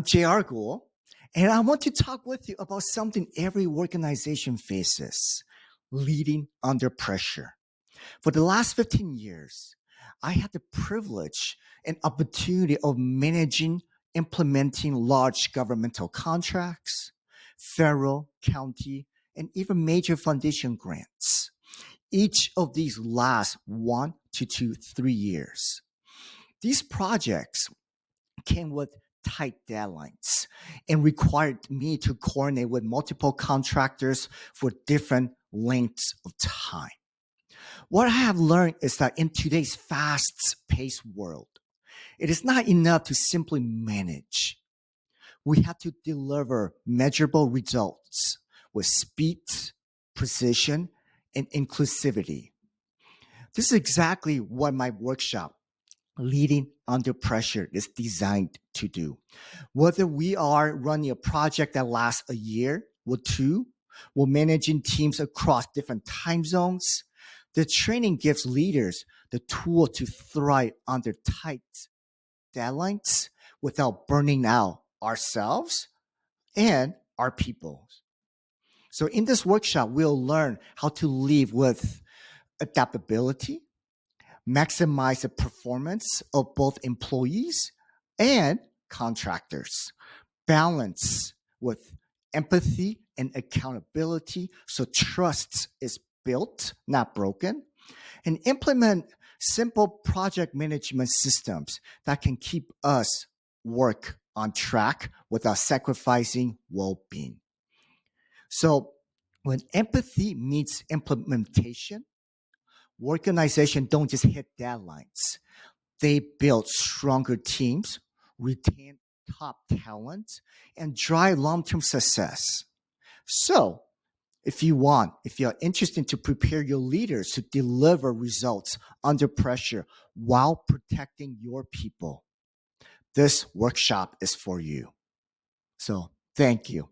JR Gould, and I want to talk with you about something every organization faces: leading under pressure. For the last 15 years, I had the privilege and opportunity of managing, implementing large governmental contracts, federal, county, and even major foundation grants. Each of these lasts 1 to 2, 3 years. These projects came with tight deadlines and required me to coordinate with multiple contractors for different lengths of time. What I have learned is that in today's fast-paced world, it is not enough to simply manage. We have to deliver measurable results with speed, precision, and inclusivity. This is exactly what my workshop, Leading Under Pressure, is designed to do. Whether we are running a project that lasts a year or two, or managing teams across different time zones, the training gives leaders the tool to thrive under tight deadlines without burning out ourselves and our people. So in this workshop, we'll learn how to live with adaptability, maximize the performance of both employees and contractors, balance with empathy and accountability so trust is built, not broken, and implement simple project management systems that can keep us work on track without sacrificing well-being. So when empathy meets implementation, organizations don't just hit deadlines. They build stronger teams, retain top talent, and drive long-term success. So if you're interested to prepare your leaders to deliver results under pressure while protecting your people, this workshop is for you. So thank you.